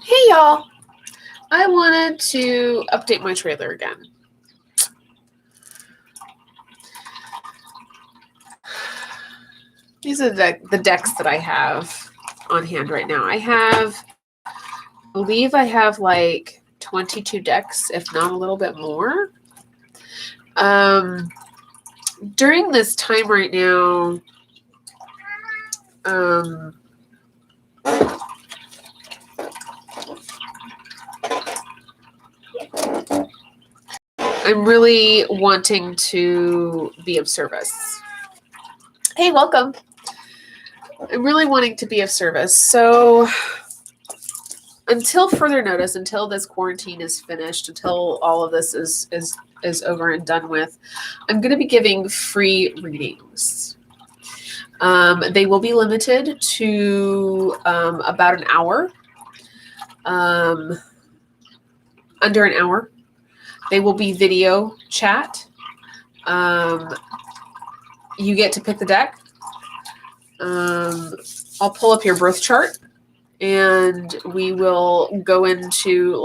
Hey y'all, I wanted to update my trailer again. These are the decks that I have on hand right now. I believe I have like 22 decks, if not a little bit more. During this time right now, I'm really wanting to be of service. Hey, welcome. I'm really wanting to be of service. So until further notice, until this quarantine is finished, until all of this is over and done with, I'm going to be giving free readings. They will be limited to about an hour, under an hour. They will be video chat. You get to pick the deck. I'll pull up your birth chart and we will go into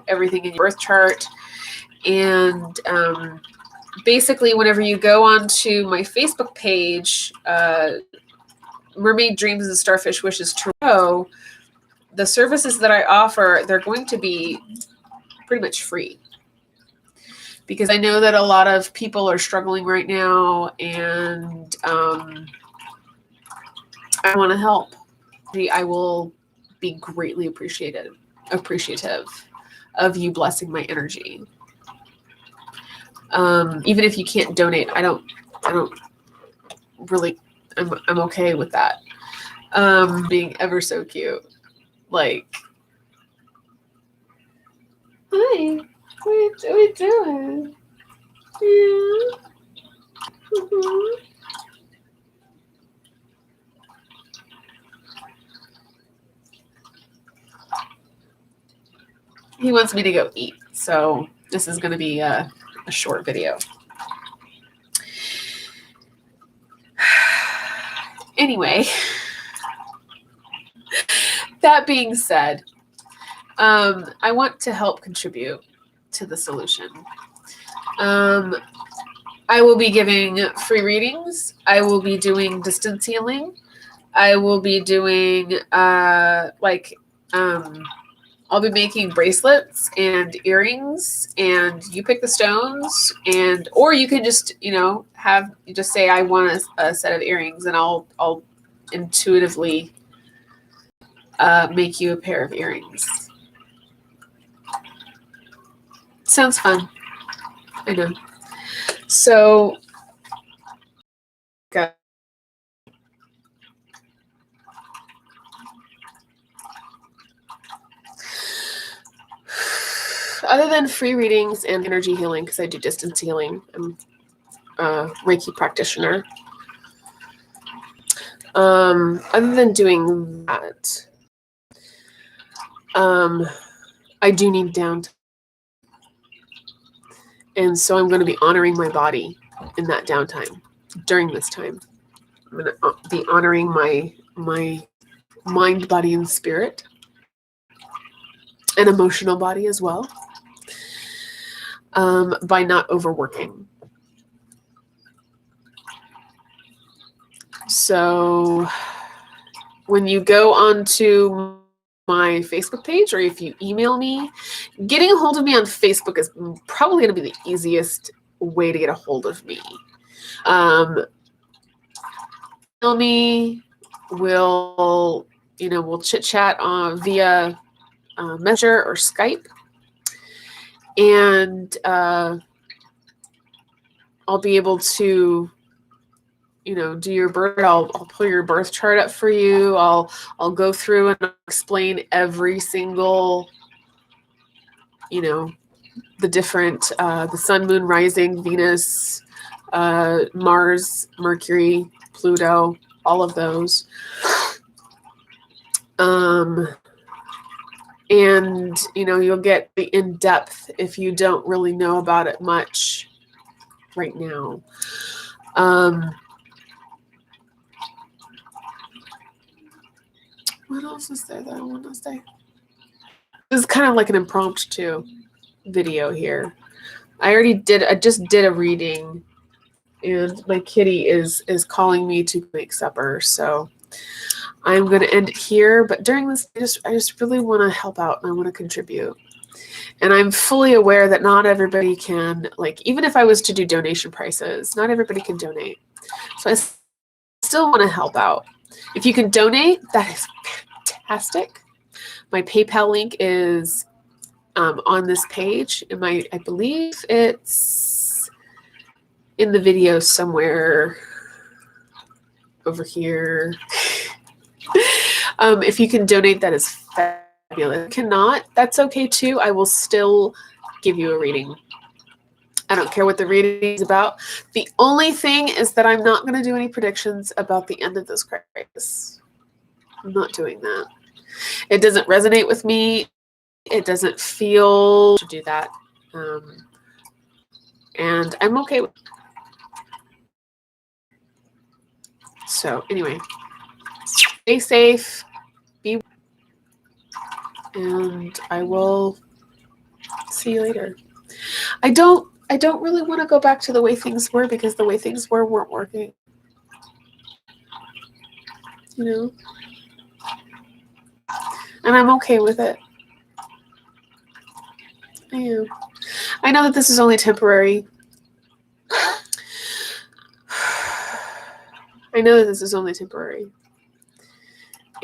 everything in your birth chart. And basically, whenever you go onto my Facebook page, Mermaid Dreams and Starfish Wishes Tarot, the services that I offer, they're going to be pretty much free. Because I know that a lot of people are struggling right now, and I want to help. I will be greatly appreciative of you blessing my energy. Even if you can't donate, I don't really. I'm okay with that. Being ever so cute, like, hi. What are we doing? Yeah. Mm-hmm. He wants me to go eat, so this is going to be a short video. Anyway, that being said, I want to help contribute to the solution. I will be giving free readings. I will be doing distance healing. I will be doing I'll be making bracelets and earrings, and you pick the stones, or you can just just say I want a set of earrings, and I'll intuitively make you a pair of earrings. Sounds fun. I know. So, okay. Other than free readings and energy healing, because I do distance healing, I'm a Reiki practitioner. Other than doing that, I do need downtime. And so I'm going to be honoring my body in that downtime during this time. I'm going to be honoring my mind, body, and spirit, and emotional body as well, by not overworking. So when you go onto my Facebook page, or if you email me, getting a hold of me on Facebook is probably going to be the easiest way to get a hold of me. Email me, we'll chit chat via Messenger or Skype, and I'll be able to do your birth. I'll pull your birth chart up for you. I'll go through and explain every single, the different, the sun, moon, rising, Venus, Mars, Mercury, Pluto, all of those. And, you'll get the in-depth if you don't really know about it much right now. What else is there that I want to say? This is kind of like an impromptu video here. I just did a reading, and my kitty is calling me to make supper. So I'm going to end it here. But during this, I just really want to help out, and I want to contribute. And I'm fully aware that not everybody can, like, even if I was to do donation prices, not everybody can donate. So I still want to help out. If you can donate, that is fantastic. My PayPal link is on this page. I believe it's in the video somewhere over here. If you can donate, that is fabulous. If you cannot, that's okay too. I will still give you a reading. I don't care what the reading is about. The only thing is that I'm not going to do any predictions about the end of this crisis. I'm not doing that. It doesn't resonate with me. It doesn't feel to do that. And I'm okay with it. So anyway, stay safe, be, and I will see you later. I don't really want to go back to the way things were, because the way things were weren't working. You know? And I'm okay with it. I am. I know that this is only temporary. I know that this is only temporary.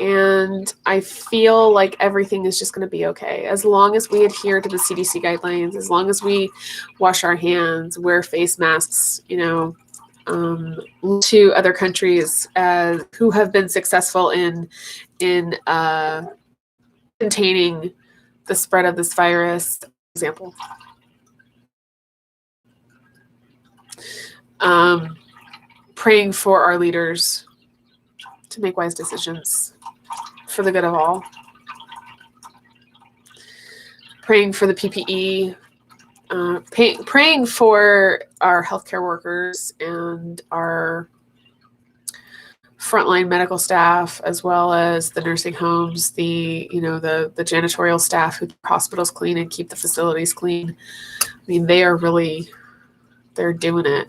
And I feel like everything is just going to be okay. As long as we adhere to the CDC guidelines, as long as we wash our hands, wear face masks, you know, to other countries who have been successful in containing the spread of this virus. For example, praying for our leaders to make wise decisions for the good of all. Praying for the PPE, praying for our healthcare workers and our frontline medical staff, as well as the nursing homes, the janitorial staff who keep hospitals clean and keep the facilities clean. I mean, they're doing it.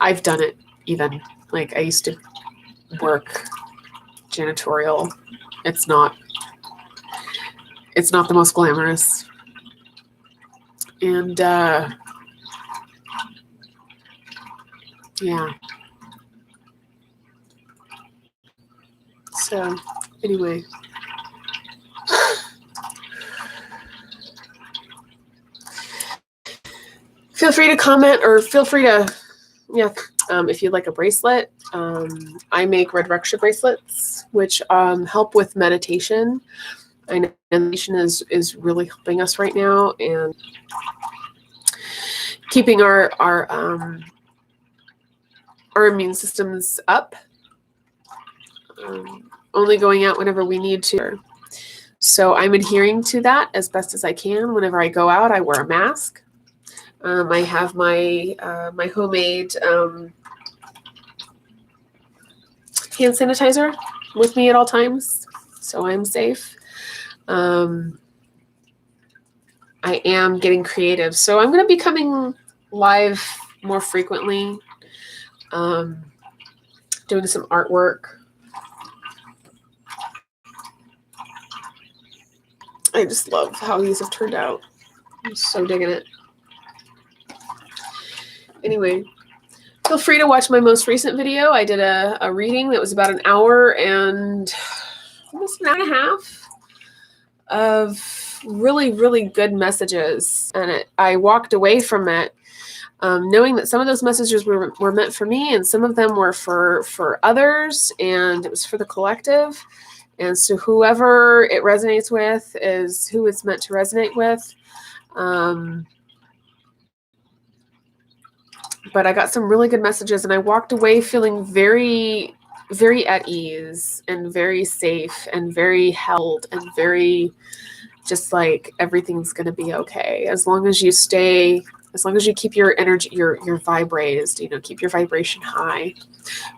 I've done it even. Like, I used to work janitorial. It's not the most glamorous. And yeah. So anyway. Feel free to comment, or feel free to, if you'd like a bracelet. I make Red Raksha bracelets, which help with meditation. I know meditation is really helping us right now, and keeping our immune systems up. Only going out whenever we need to. So I'm adhering to that as best as I can. Whenever I go out, I wear a mask. I have my homemade hand sanitizer with me at all times, so I'm safe. I am getting creative, so I'm going to be coming live more frequently, doing some artwork. I just love how these have turned out. I'm so digging it. Anyway, feel free to watch my most recent video. I did a reading that was about an hour and almost an hour and a half of really, really good messages. And I walked away from it knowing that some of those messages were meant for me, and some of them were for others, and it was for the collective. And so whoever it resonates with is who it's meant to resonate with. But I got some really good messages, and I walked away feeling very, very at ease and very safe and very held and very just like everything's going to be okay. As long as you stay As long as you keep your energy, your vibe raised, keep your vibration high.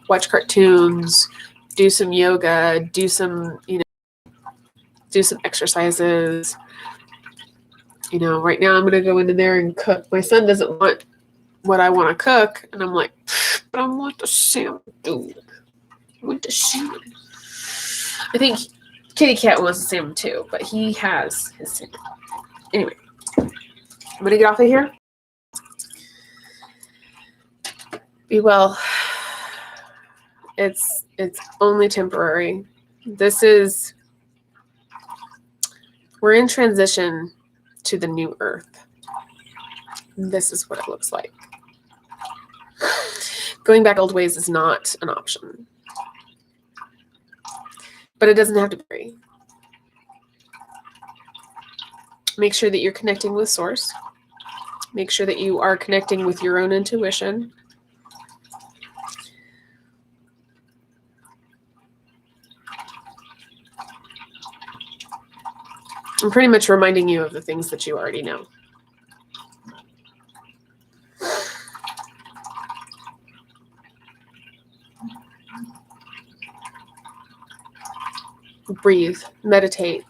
Watch cartoons, do some yoga, do some exercises. Right now I'm going to go into there and cook. My son doesn't want what I want to cook. And I'm like, but I want the salmon, dude. I want the salmon. I think Kitty Cat wants the salmon too, but he has his salmon. Anyway, I'm going to get off of here. Be well. It's only temporary. We're in transition to the new earth. This is what it looks like. Going back old ways is not an option. But it doesn't have to be. Make sure that you're connecting with Source. Make sure that you are connecting with your own intuition. I'm pretty much reminding you of the things that you already know. Breathe, meditate,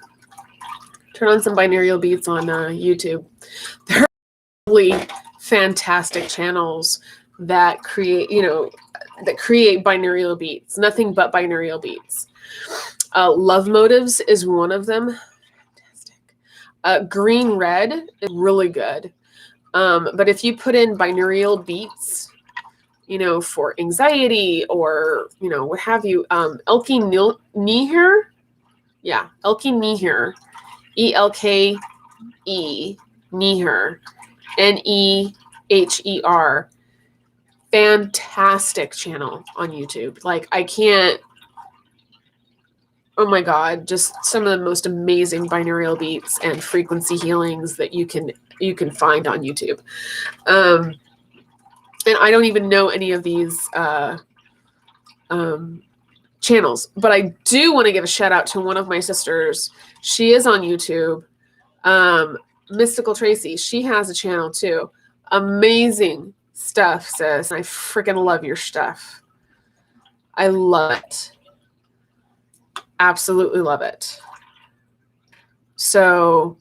turn on some binaural beats on YouTube. There are really fantastic channels that create binaural beats, nothing but binaural beats. Love Motives is one of them. Fantastic. Green Red is really good. But if you put in binaural beats, for anxiety or, what have you, Elke Nihir. Yeah, Elke Nihir. ELKE Nihir. NEHER. Fantastic channel on YouTube. Like, I can't. Oh my God, just some of the most amazing binaural beats and frequency healings that you can find on YouTube. And I don't even know any of these channels, but I do want to give a shout out to one of my sisters. She is on YouTube. Mystical Tracy. She has a channel too. Amazing stuff, sis. I freaking love your stuff. I love it. Absolutely love it. So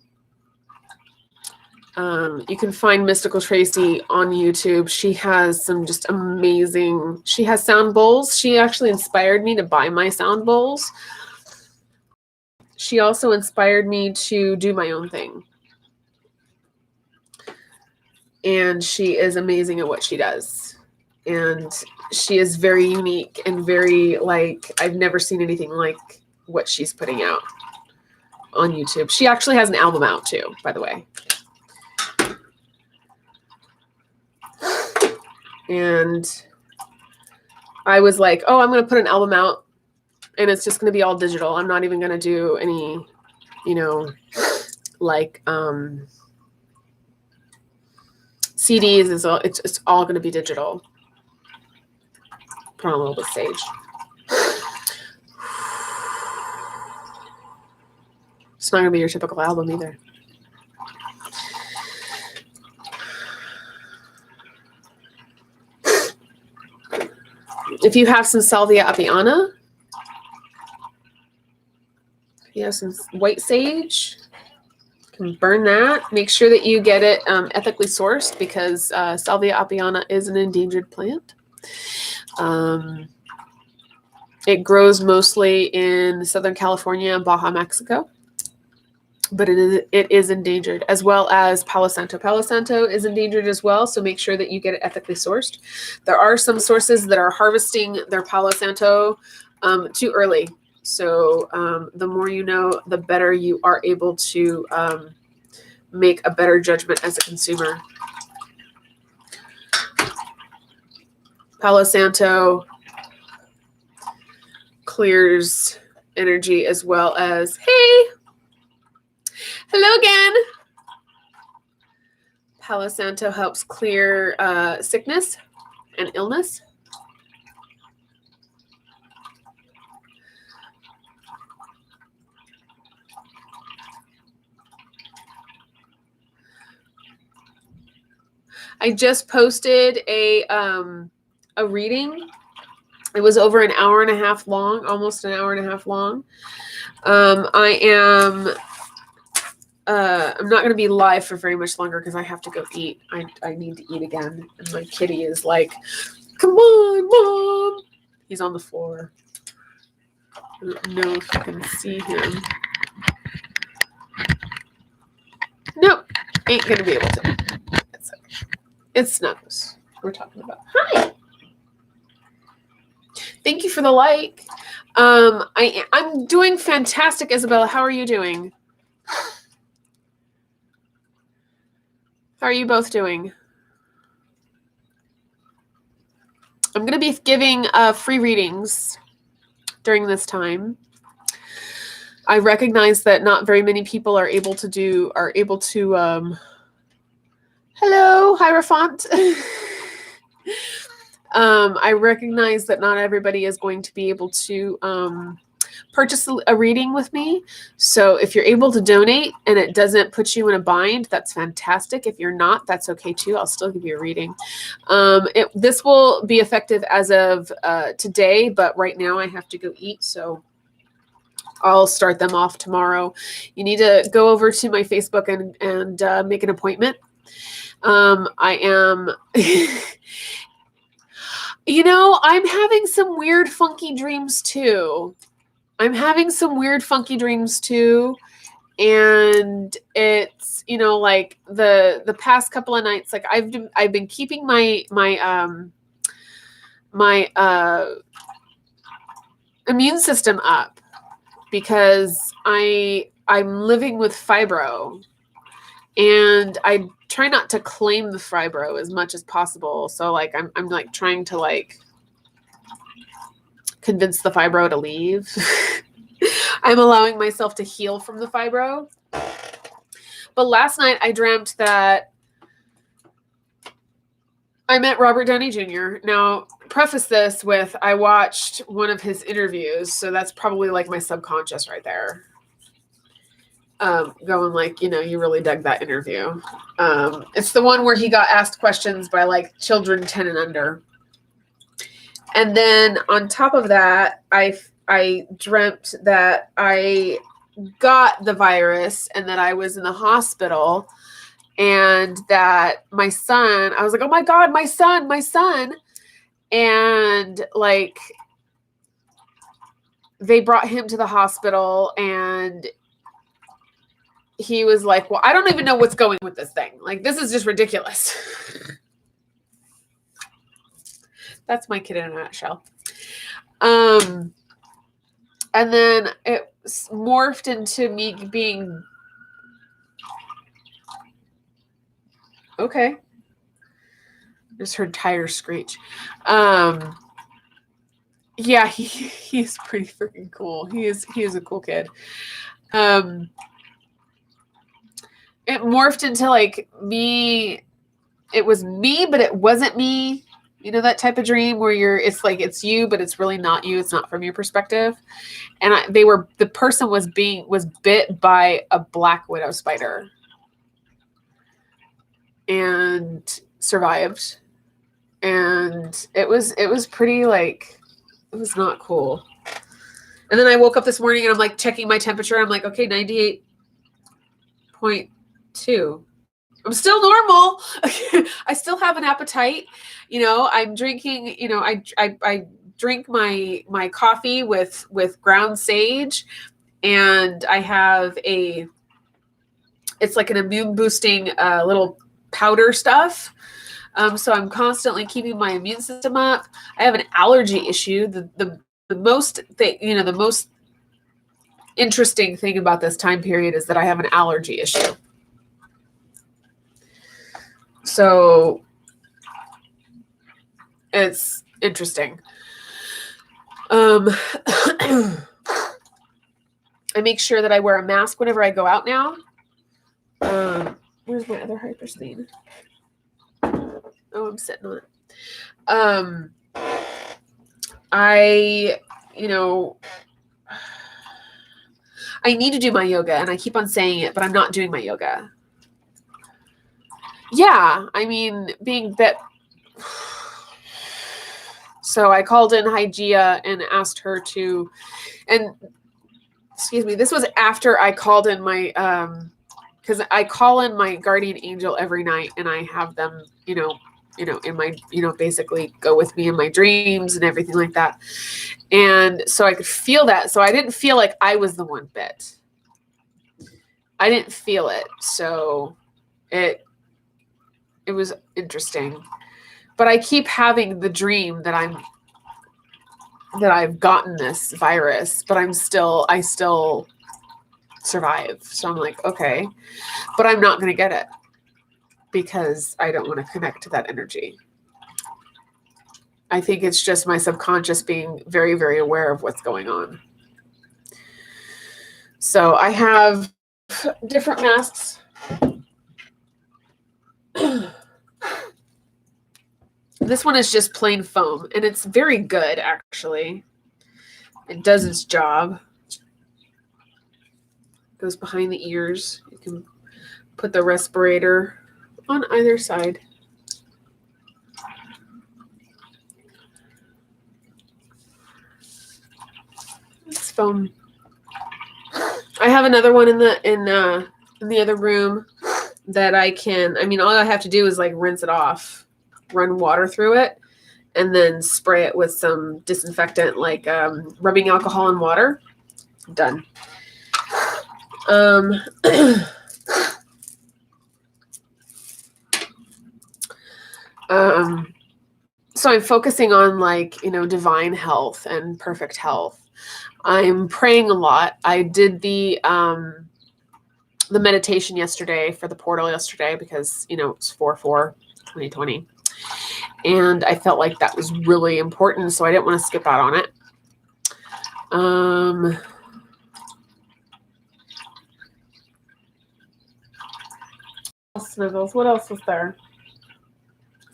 you can find Mystical Tracy on YouTube. She has some just amazing, she has sound bowls. She actually inspired me to buy my sound bowls. She also inspired me to do my own thing. And she is amazing at what she does. And she is very unique and very, I've never seen anything like what she's putting out on YouTube. She actually has an album out too, by the way. And I was like, oh, I'm going to put an album out and it's just going to be all digital. I'm not even going to do any, CDs. It's all going to be digital. Put on a little bit of sage. It's not going to be your typical album either. If you have some Salvia apiana, if you have some white sage, you can burn that. Make sure that you get it ethically sourced because Salvia apiana is an endangered plant. It grows mostly in Southern California and Baja, Mexico. But it is endangered, as well as Palo Santo. Palo Santo is endangered as well, so make sure that you get it ethically sourced. There are some sources that are harvesting their Palo Santo too early. So the more you know, the better you are able to make a better judgment as a consumer. Palo Santo clears energy as well as, hey! Hello again. Palo Santo helps clear sickness and illness. I just posted a reading. It was over an hour and a half long, almost an hour and a half long. I'm not going to be live for very much longer because I have to go eat. I need to eat again. And my kitty is like, come on, Mom. He's on the floor. I don't know if you can see him. Nope, ain't going to be able to. It's Snuggles we're talking about. Hi. Thank you for the like. I'm doing fantastic, Isabella. How are you doing? How are you both doing? I'm going to be giving free readings during this time. I recognize that not very many people are able to hello, Hierophant. I recognize that not everybody is going to be able to purchase a reading with me. So if you're able to donate and it doesn't put you in a bind, that's fantastic. If you're not, that's okay too. I'll still give you a reading. This will be effective as of today, but right now I have to go eat. So I'll start them off tomorrow. You need to go over to my Facebook and make an appointment. I am... You know, I'm having some weird, funky dreams too. And it's, you know, like the past couple of nights, like I've been keeping my immune system up because I'm living with fibro, and I try not to claim the fibro as much as possible. So like I'm like trying to like convince the fibro to leave. I'm allowing myself to heal from the fibro. But last night I dreamt that I met Robert Downey Jr. Now, preface this with I watched one of his interviews, so that's probably like my subconscious right there. Going like, you know, you really dug that interview. It's the one where he got asked questions by like children 10 and under. And then on top of that, I dreamt that I got the virus and that I was in the hospital, and that my son, I was like, oh my God, my son. And like, they brought him to the hospital, and he was like, well, I don't even know what's going with this thing. Like, this is just ridiculous. That's my kid in a nutshell. And then it morphed into me being... Okay. Just heard tires screech. Yeah, he's pretty freaking cool. He is a cool kid. It morphed into like me. It was me, but it wasn't me. You know, that type of dream where it's like it's you, but it's really not you. It's not from your perspective. And the person was bit by a black widow spider and survived. And it was pretty like, it was not cool. And then I woke up this morning and I'm like checking my temperature. I'm like, okay, 98.2. I'm still normal. I still have an appetite. You know, I'm drinking, you know, I drink my coffee with ground sage, and I have it's like an immune boosting little powder stuff. So I'm constantly keeping my immune system up. I have an allergy issue. The most interesting thing about this time period is that I have an allergy issue. So it's interesting. I make sure that I wear a mask whenever I go out now. Where's my other hypersthene? Oh, I'm sitting on it. I need to do my yoga, and I keep on saying it, but I'm not doing my yoga. Yeah, I mean, being bit. So I called in Hygeia and asked her to, and excuse me, this was after I called in my, because I call in my guardian angel every night, and I have them, in my, basically go with me in my dreams and everything like that. And so I could feel that. So I didn't feel like I was the one bit. I didn't feel it. So it was interesting. But I keep having the dream that I've gotten this virus, but I still survive. So I'm like, okay, but I'm not going to get it because I don't want to connect to that energy. I think it's just my subconscious being very, very aware of what's going on. So I have different masks. This one is just plain foam, and it's very good, actually. It does its job. Goes behind the ears. You can put the respirator on either side. It's foam. I have another one in the other room that I can. I mean, all I have to do is like rinse it off, run water through it, and then spray it with some disinfectant, like rubbing alcohol and water. Done. So I'm focusing on divine health and perfect health. I'm praying a lot. I did the meditation yesterday for the portal yesterday because, it's 4/4/2020. And I felt like that was really important. So I didn't want to skip out on it. Sniggles. What else was there?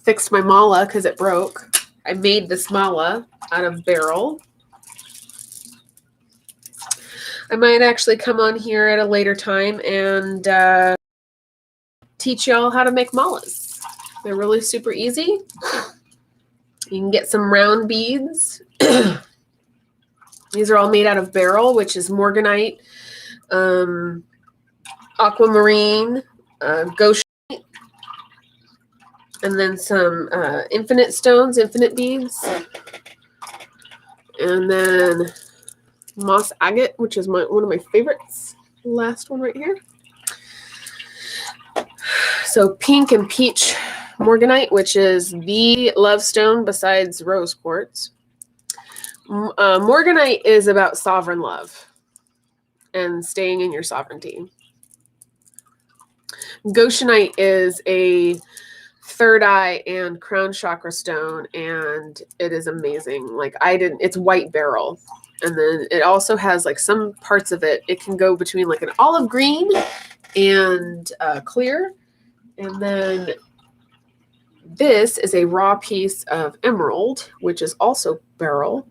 Fixed my mala because it broke. I made this mala out of beryl. I might actually come on here at a later time and teach y'all how to make malas. They're really super easy. You can get some round beads. These are all made out of beryl, which is morganite, aquamarine, goshenite, and then some infinite stones, infinite beads, and then moss agate, which is one of my favorites. Last one right here. So pink and peach morganite, which is the love stone besides rose quartz. Morganite is about sovereign love and staying in your sovereignty. Goshenite is a third eye and crown chakra stone, and it is amazing. It's white beryl. And then it also has some parts of it. It can go between an olive green and clear. And then this is a raw piece of emerald, which is also beryl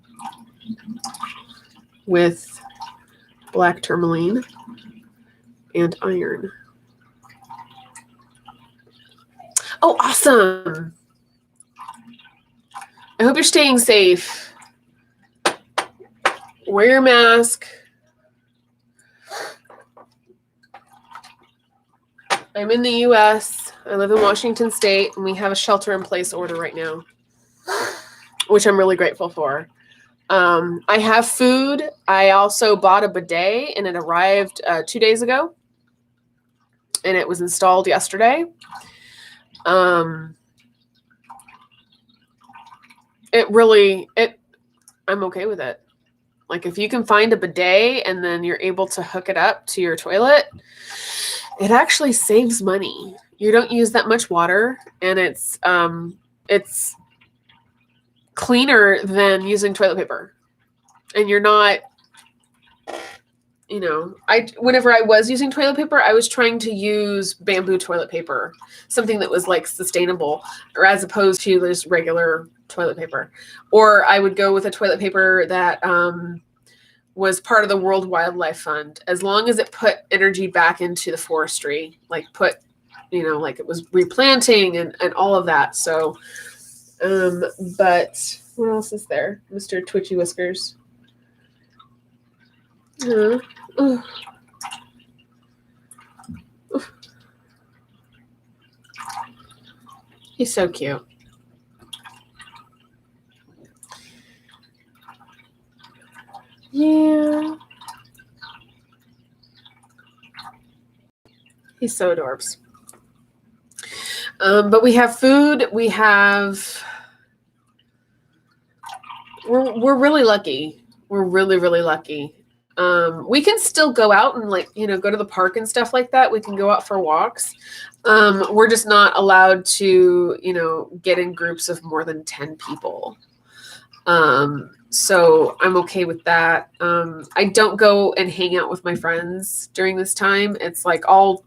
with black tourmaline and iron. Oh, awesome. I hope you're staying safe. Wear your mask. I'm in the U.S. I live in Washington State, and we have a shelter-in-place order right now, which I'm really grateful for. I have food. I also bought a bidet, and it arrived 2 days ago, and it was installed yesterday. I'm okay with it. If you can find a bidet and then you're able to hook it up to your toilet, it actually saves money. You don't use that much water, and it's cleaner than using toilet paper. And you're not, whenever I was using toilet paper, I was trying to use bamboo toilet paper, something that was sustainable, or as opposed to just regular toilet paper. Or I would go with a toilet paper that was part of the World Wildlife Fund, as long as it put energy back into the forestry, put like it was replanting and all of that. So, but what else is there? Mr. Twitchy Whiskers. He's so cute. Yeah. He's so adorbs. But we have food. We're really lucky. We're really, really lucky. We can still go out and go to the park and stuff like that. We can go out for walks. We're just not allowed to, get in groups of more than 10 people. So I'm okay with that. I don't go and hang out with my friends during this time. It's like all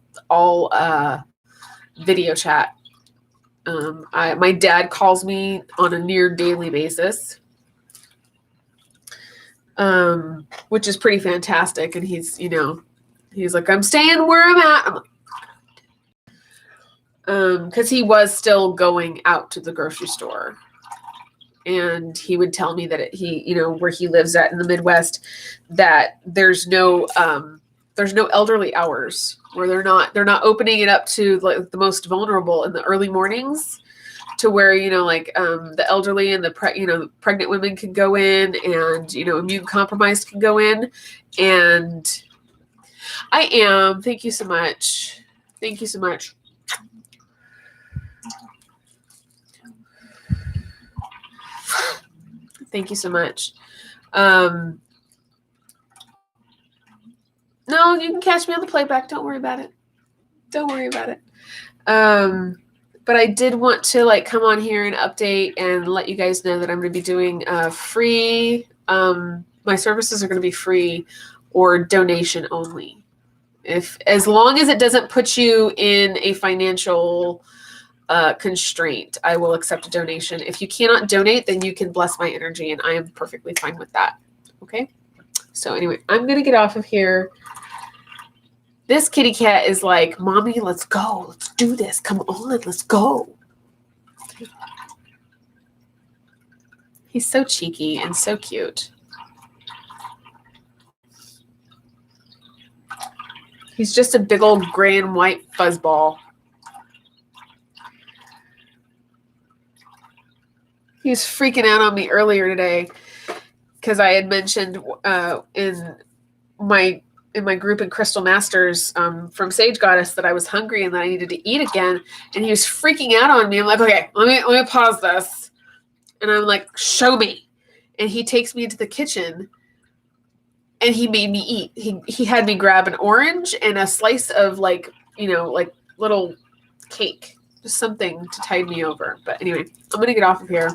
video chat. My dad calls me on a near daily basis, which is pretty fantastic. And he's like, I'm staying where I'm at. Because he was still going out to the grocery store, and he would tell me that where he lives at in the Midwest, that there's no elderly hours, where they're not opening it up to like the most vulnerable in the early mornings, to where the elderly and the pregnant women can go in, and immune compromised can go in. And I am. Thank you so much. Thank you so much. Thank you so much. No, you can catch me on the playback. Don't worry about it. Don't worry about it. But I did want to come on here and update and let you guys know that I'm going to be doing free. My services are going to be free or donation only. As long as it doesn't put you in a financial constraint, I will accept a donation. If you cannot donate, then you can bless my energy, and I am perfectly fine with that. Okay. So anyway, I'm going to get off of here. This kitty cat is like, Mommy, let's go. Let's do this. Come on, let's go. He's so cheeky and so cute. He's just a big old gray and white fuzzball. He was freaking out on me earlier today because I had mentioned in my group in Crystal Masters from Sage Goddess that I was hungry and that I needed to eat again, and he was freaking out on me. I'm like, okay, let me pause this, and I'm like, show me. And he takes me into the kitchen, and he made me eat. He had me grab an orange and a slice of little cake. Just something to tide me over. But anyway, I'm going to get off of here.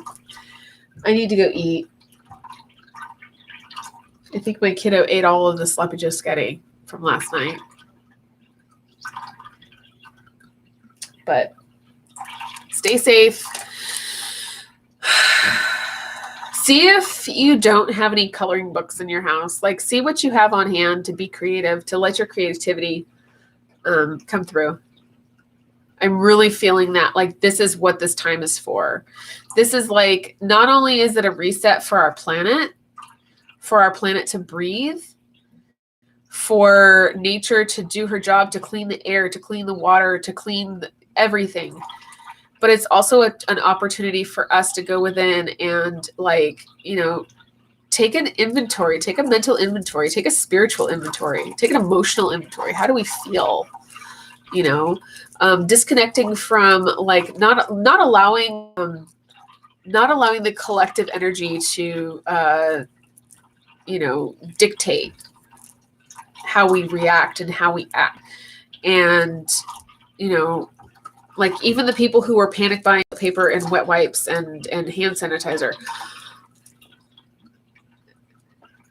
I need to go eat. I think my kiddo ate all of the sloppy joe sketty from last night. But stay safe. See if you don't have any coloring books in your house. See what you have on hand to be creative, to let your creativity come through. I'm really feeling that this is what this time is for. This is not only is it a reset for our planet to breathe, for nature to do her job, to clean the air, to clean the water, to clean everything. But it's also an opportunity for us to go within and take an inventory, take a mental inventory, take a spiritual inventory, take an emotional inventory. How do we feel? Disconnecting from not allowing the collective energy to dictate how we react and how we act. And even the people who are panic buying paper and wet wipes and hand sanitizer,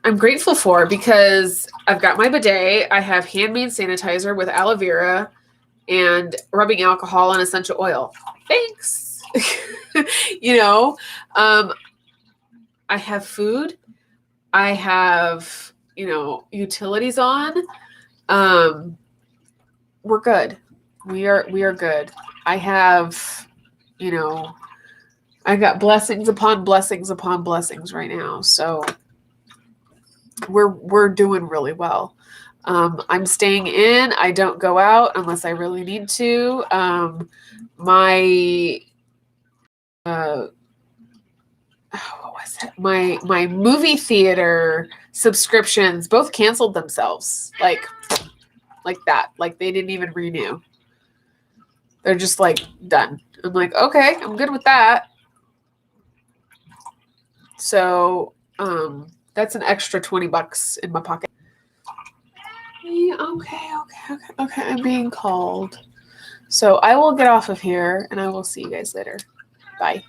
I'm grateful for, because I've got my bidet, I have handmade sanitizer with aloe vera and rubbing alcohol and essential oil. Thanks. I have food. I have, utilities on. We're good. We are good. I have, you know, I got blessings upon blessings upon blessings right now. So we're doing really well. I'm staying in. I don't go out unless I really need to. My what was it? My movie theater subscriptions both canceled themselves. Like that. Like they didn't even renew. They're just like done. I'm like, okay, I'm good with that. So that's an extra $20 in my pocket. Okay. I'm being called. So I will get off of here and I will see you guys later. Bye.